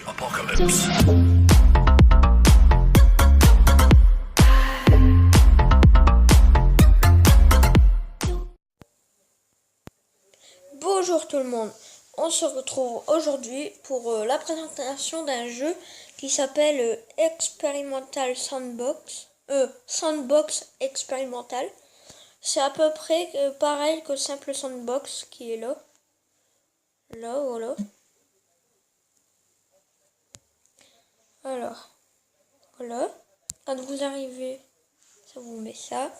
Apocalypse. Bonjour tout le monde, on se retrouve aujourd'hui pour la présentation d'un jeu qui s'appelle Experimental Sandbox, Sandbox Experimental. C'est à peu près pareil que Simple Sandbox qui est là. Là, voilà. Alors, voilà. Quand vous arrivez, ça vous met ça.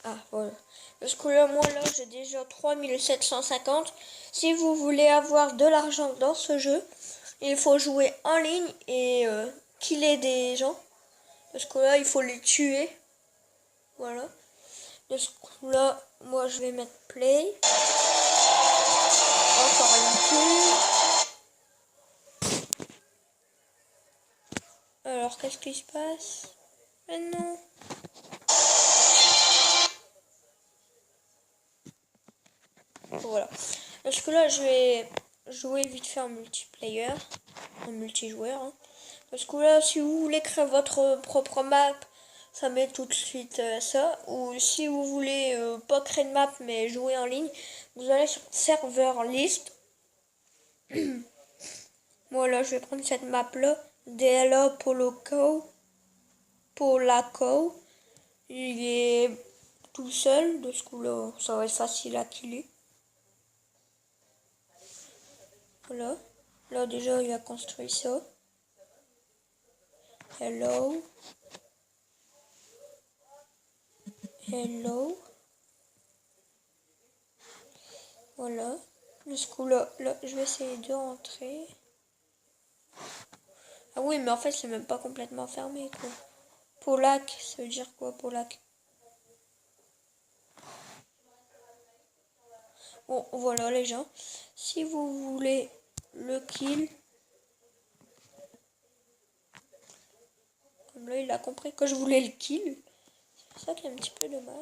Ah, voilà. Parce que là, moi, là, j'ai déjà 3750. Si vous voulez avoir de l'argent dans ce jeu, il faut jouer en ligne et killer des gens. Parce que là, il faut les tuer. Voilà. Parce que là, moi, je vais mettre play. Encore une pub. Alors, qu'est-ce qui se passe? Mais non. Voilà. Parce que là, je vais jouer vite fait en multiplayer. En multijoueur. Hein. Parce que là, si vous voulez créer votre propre map, ça met tout de suite ça. Ou si vous voulez pas créer de map mais jouer en ligne, vous allez sur serveur list. Voilà, je vais prendre cette map là. DLA Polaco. Il est tout seul. De ce coup là, ça va être facile à killer. Voilà. Là déjà, il a construit ça. Hello. Voilà. Du coup, là, je vais essayer de rentrer. Ah oui, mais en fait, c'est même pas complètement fermé, quoi. Polac, ça veut dire quoi, Polac? Bon, voilà, les gens. Si vous voulez le kill... Comme là, il a compris que je voulais le kill. C'est ça qui est un petit peu dommage.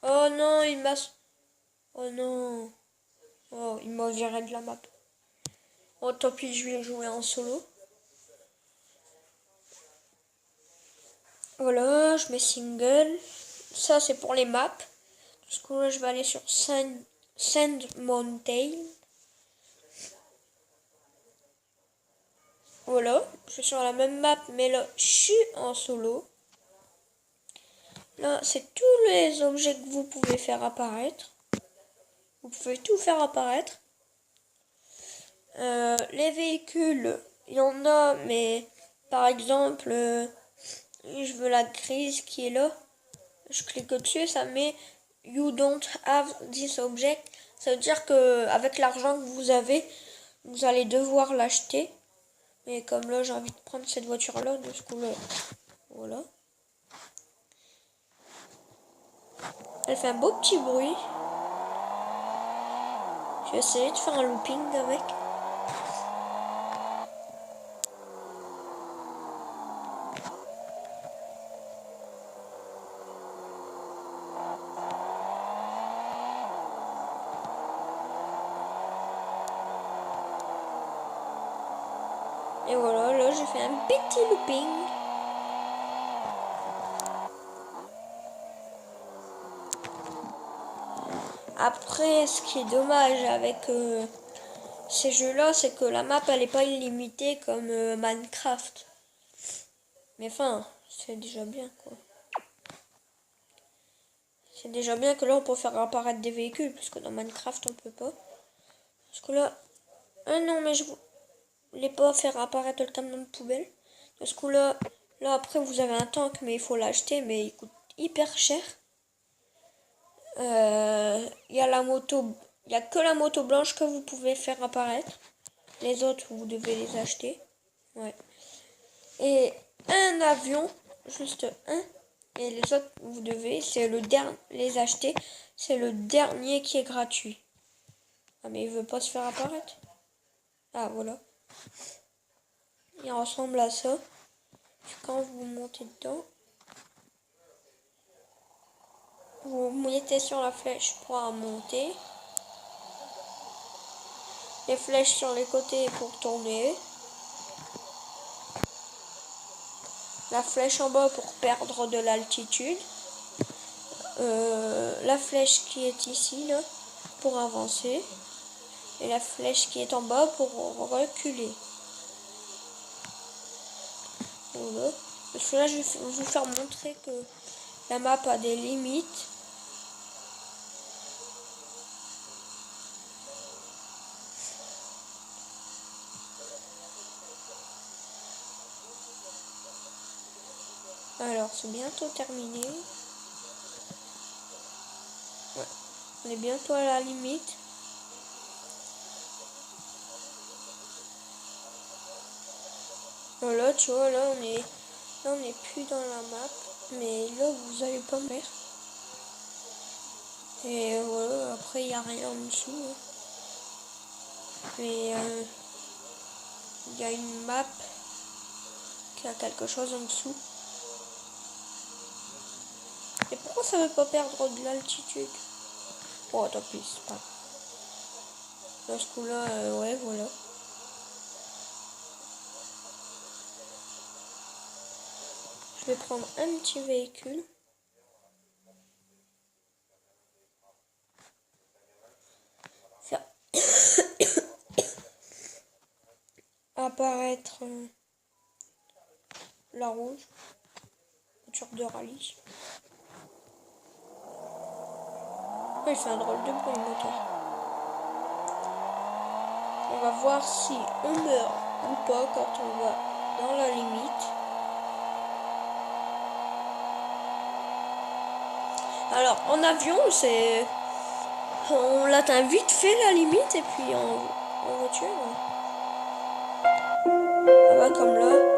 Oh non, il m'a... Oh non. Oh, il m'a viré de la map. Oh, tant pis, je vais jouer en solo. Voilà, je mets single. Ça, c'est pour les maps. Du coup, là, je vais aller sur Sand Mountain. Voilà, je suis sur la même map, mais là, je suis en solo. Là, c'est tous les objets que vous pouvez faire apparaître. Vous pouvez tout faire apparaître. Les véhicules, il y en a, mais par exemple, je veux la grise qui est là. Je clique dessus, ça met You don't have this object. Ça veut dire que avec l'argent que vous avez, vous allez devoir l'acheter. Mais comme là, j'ai envie de prendre cette voiture-là, de ce coup-là, voilà. Elle fait un beau petit bruit. Je vais essayer de faire un looping avec. Et voilà, là j'ai fait un petit looping. Après, ce qui est dommage avec ces jeux-là, c'est que la map elle est pas illimitée comme Minecraft. Mais enfin, c'est déjà bien quoi. C'est déjà bien que là on peut faire apparaître des véhicules, parce que dans Minecraft on peut pas. Parce que là, ah non mais je voulais pas faire apparaître le camion de poubelle. Parce que là après vous avez un tank mais il faut l'acheter, mais il coûte hyper cher. Il y a la moto, il y a que la moto blanche que vous pouvez faire apparaître. Les autres vous devez les acheter. Ouais. Et un avion, juste un. Et les autres vous devez, c'est le dernier, les acheter. C'est le dernier qui est gratuit. Ah mais il veut pas se faire apparaître. Ah voilà. Il ressemble à ça. Quand vous montez dedans. Vous mettez sur la flèche pour monter. Les flèches sur les côtés pour tourner. La flèche en bas pour perdre de l'altitude. La flèche qui est ici là pour avancer. Et la flèche qui est en bas pour reculer. Voilà. Parce que là, je vais vous faire montrer que la map a des limites. Alors, c'est bientôt terminé. Ouais. On est bientôt à la limite. Voilà, tu vois, là, on est plus dans la map. Mais là, vous allez pas me faire. Et voilà, après, il n'y a rien en dessous. Hein. Mais il y a une map qui a quelque chose en dessous. Et pourquoi ça veut pas perdre de l'altitude? Oh, tant pis, c'est pas. Dans ce coup-là, ouais, voilà. Je vais prendre un petit véhicule. Faire apparaître la rouge. Voiture de rallye. Il fait un drôle de bruit, le moteur. On va voir si on meurt ou pas quand on va dans la limite. Alors, en avion, c'est... On l'atteint vite fait la limite et puis en voiture... Ça va comme là.